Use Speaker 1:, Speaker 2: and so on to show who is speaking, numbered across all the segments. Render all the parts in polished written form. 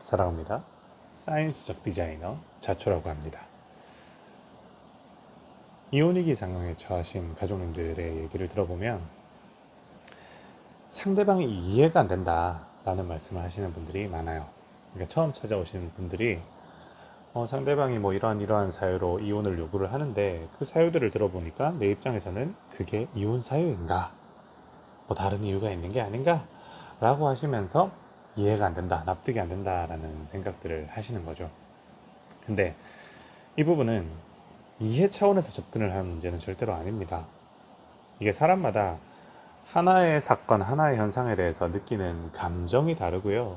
Speaker 1: 사랑합니다. 사이언스적 디자이너 자초라고 합니다. 이혼위기 상황에 처하신 가족님들의 얘기를 들어보면 상대방이 이해가 안 된다 라는 말씀을 하시는 분들이 많아요. 그러니까 처음 찾아오시는 분들이 상대방이 뭐 이러한 사유로 이혼을 요구를 하는데 그 사유들을 들어보니까 내 입장에서는 그게 이혼 사유인가? 뭐 다른 이유가 있는 게 아닌가? 라고 하시면서 이해가 안 된다, 납득이 안 된다라는 생각들을 하시는 거죠. 근데 이 부분은 이해 차원에서 접근을 하는 문제는 절대로 아닙니다. 이게 사람마다 하나의 사건, 하나의 현상에 대해서 느끼는 감정이 다르고요.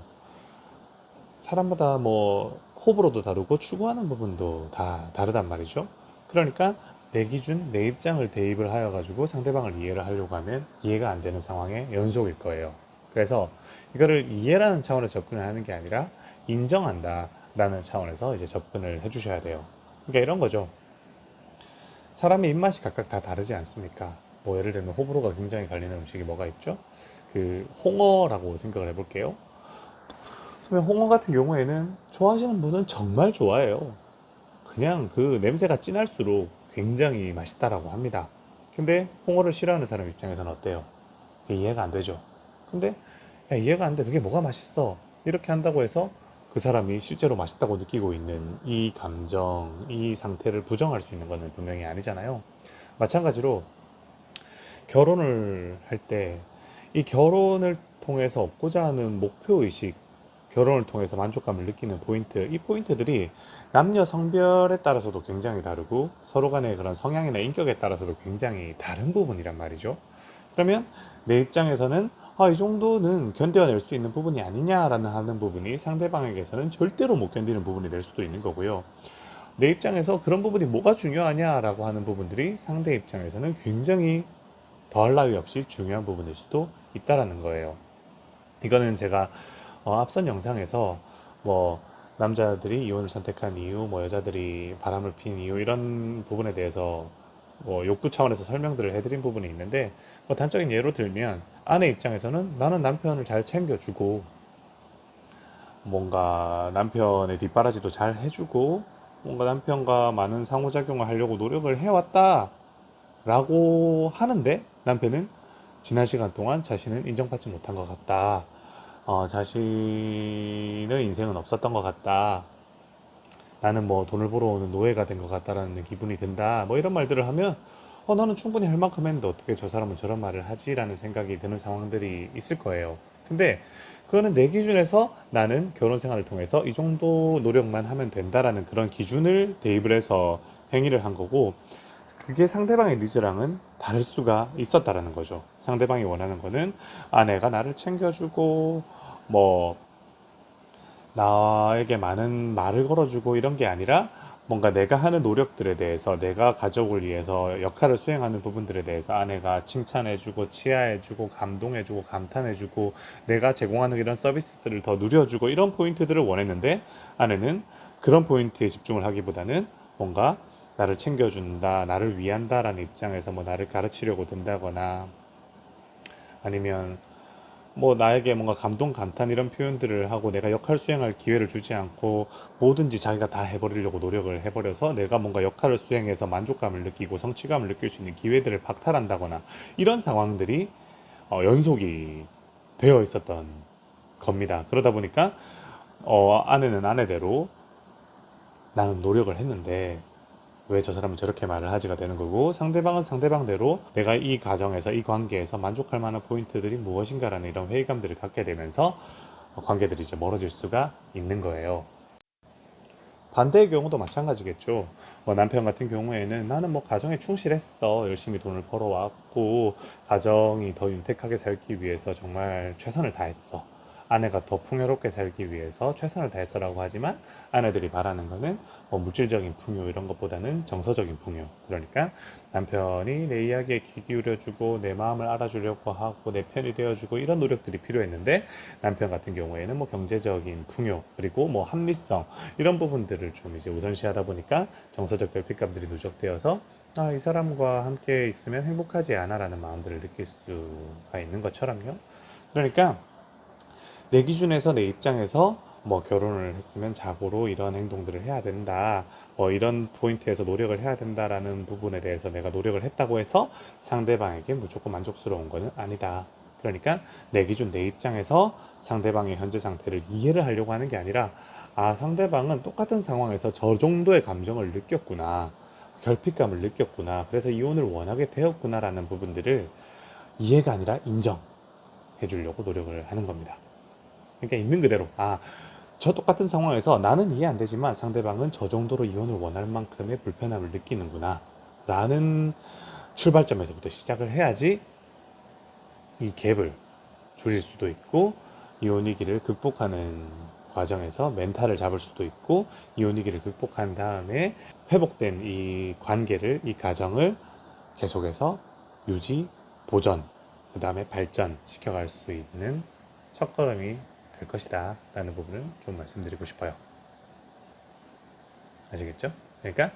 Speaker 1: 사람마다 뭐 호불호도 다르고 추구하는 부분도 다 다르단 말이죠. 그러니까 내 기준, 내 입장을 대입을 하여 가지고 상대방을 이해를 하려고 하면 이해가 안 되는 상황의 연속일 거예요. 그래서 이거를 이해라는 차원에서 접근을 하는 게 아니라 인정한다 라는 차원에서 이제 접근을 해 주셔야 돼요. 그러니까 이런 거죠. 사람의 입맛이 각각 다 다르지 않습니까? 뭐 예를 들면 호불호가 굉장히 갈리는 음식이 뭐가 있죠? 그 홍어라고 생각을 해볼게요. 그러면 홍어 같은 경우에는 좋아하시는 분은 정말 좋아해요. 그냥 그 냄새가 진할수록 굉장히 맛있다라고 합니다. 근데 홍어를 싫어하는 사람 입장에서는 어때요? 그게 이해가 안 되죠. 근데 야, 이해가 안 돼. 그게 뭐가 맛있어? 이렇게 한다고 해서 그 사람이 실제로 맛있다고 느끼고 있는 이 감정, 이 상태를 부정할 수 있는 것은 분명히 아니잖아요. 마찬가지로 결혼을 할 때 이 결혼을 통해서 얻고자 하는 목표의식, 결혼을 통해서 만족감을 느끼는 포인트, 이 포인트들이 남녀 성별에 따라서도 굉장히 다르고 서로 간의 그런 성향이나 인격에 따라서도 굉장히 다른 부분이란 말이죠. 그러면 내 입장에서는 이 정도는 견뎌낼 수 있는 부분이 아니냐라는 하는 부분이 상대방에게서는 절대로 못 견디는 부분이 될 수도 있는 거고요. 내 입장에서 그런 부분이 뭐가 중요하냐라고 하는 부분들이 상대 입장에서는 굉장히 더할 나위 없이 중요한 부분일 수도 있다라는 거예요. 이거는 제가 앞선 영상에서 뭐 남자들이 이혼을 선택한 이유, 뭐 여자들이 바람을 핀 이유 이런 부분에 대해서 뭐 욕구 차원에서 설명들을 해드린 부분이 있는데 뭐 단적인 예로 들면 아내 입장에서는 나는 남편을 잘 챙겨주고 뭔가 남편의 뒷바라지도 잘 해주고 뭔가 남편과 많은 상호작용을 하려고 노력을 해왔다 라고 하는데 남편은 지난 시간 동안 자신은 인정받지 못한 것 같다. 자신의 인생은 없었던 것 같다. 나는 뭐 돈을 벌어오는 노예가 된 것 같다라는 기분이 든다. 뭐 이런 말들을 하면 너는 충분히 할 만큼 했는데 어떻게 저 사람은 저런 말을 하지라는 생각이 드는 상황들이 있을 거예요. 근데 그거는 내 기준에서 나는 결혼 생활을 통해서 이 정도 노력만 하면 된다라는 그런 기준을 대입을 해서 행위를 한 거고 그게 상대방의 니즈랑은 다를 수가 있었다라는 거죠. 상대방이 원하는 거는 아내가 나를 챙겨주고 뭐 나에게 많은 말을 걸어주고 이런 게 아니라 뭔가 내가 하는 노력들에 대해서 내가 가족을 위해서 역할을 수행하는 부분들에 대해서 아내가 칭찬해주고 치하해주고 감동해주고 감탄해주고 내가 제공하는 이런 서비스들을 더 누려주고 이런 포인트들을 원했는데 아내는 그런 포인트에 집중을 하기보다는 뭔가 나를 챙겨준다, 나를 위한다라는 입장에서 뭐 나를 가르치려고 든다거나 아니면 뭐 나에게 뭔가 감동, 감탄 이런 표현들을 하고 내가 역할 수행할 기회를 주지 않고 뭐든지 자기가 다 해버리려고 노력을 해버려서 내가 뭔가 역할을 수행해서 만족감을 느끼고 성취감을 느낄 수 있는 기회들을 박탈한다거나 이런 상황들이 연속이 되어 있었던 겁니다. 그러다 보니까 아내는 아내대로 나는 노력을 했는데 왜 저 사람은 저렇게 말을 하지가 되는 거고 상대방은 상대방대로 내가 이 가정에서 이 관계에서 만족할 만한 포인트들이 무엇인가라는 이런 회의감들을 갖게 되면서 관계들이 이제 멀어질 수가 있는 거예요. 반대의 경우도 마찬가지겠죠. 뭐 남편 같은 경우에는 나는 뭐 가정에 충실했어. 열심히 돈을 벌어왔고 가정이 더 윤택하게 살기 위해서 정말 최선을 다했어. 아내가 더 풍요롭게 살기 위해서 최선을 다했어라고 하지만 아내들이 바라는 거는 뭐 물질적인 풍요 이런 것보다는 정서적인 풍요. 그러니까 남편이 내 이야기에 귀 기울여주고 내 마음을 알아주려고 하고 내 편이 되어주고 이런 노력들이 필요했는데 남편 같은 경우에는 뭐 경제적인 풍요 그리고 뭐 합리성 이런 부분들을 좀 이제 우선시하다 보니까 정서적 결핍감들이 누적되어서 이 사람과 함께 있으면 행복하지 않아라는 마음들을 느낄 수가 있는 것처럼요. 그러니까 내 기준에서 내 입장에서 뭐 결혼을 했으면 자고로 이런 행동들을 해야 된다. 뭐 이런 포인트에서 노력을 해야 된다라는 부분에 대해서 내가 노력을 했다고 해서 상대방에게 무조건 만족스러운 것은 아니다. 그러니까 내 기준 내 입장에서 상대방의 현재 상태를 이해를 하려고 하는 게 아니라 아, 상대방은 똑같은 상황에서 저 정도의 감정을 느꼈구나. 결핍감을 느꼈구나. 그래서 이혼을 원하게 되었구나라는 부분들을 이해가 아니라 인정해 주려고 노력을 하는 겁니다. 그러니까 있는 그대로 아, 저 똑같은 상황에서 나는 이해 안 되지만 상대방은 저 정도로 이혼을 원할 만큼의 불편함을 느끼는구나 라는 출발점에서부터 시작을 해야지 이 갭을 줄일 수도 있고 이혼 위기를 극복하는 과정에서 멘탈을 잡을 수도 있고 이혼 위기를 극복한 다음에 회복된 이 관계를 이 가정을 계속해서 유지, 보전, 그 다음에 발전 시켜갈 수 있는 첫걸음이 될 것이다 라는 부분을 좀 말씀드리고 싶어요. 아시겠죠? 그러니까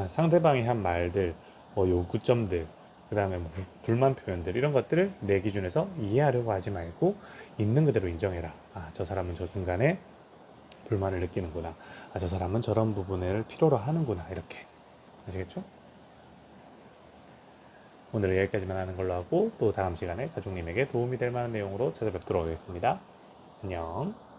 Speaker 1: 상대방이 한 말들, 뭐 요구점들, 그 다음에 뭐 불만 표현들 이런 것들을 내 기준에서 이해하려고 하지 말고 있는 그대로 인정해라. 아, 저 사람은 저 순간에 불만을 느끼는구나. 아, 저 사람은 저런 부분을 필요로 하는구나. 이렇게. 아시겠죠? 오늘은 여기까지만 하는 걸로 하고 또 다음 시간에 가족님에게 도움이 될 만한 내용으로 찾아뵙도록 하겠습니다. 안녕.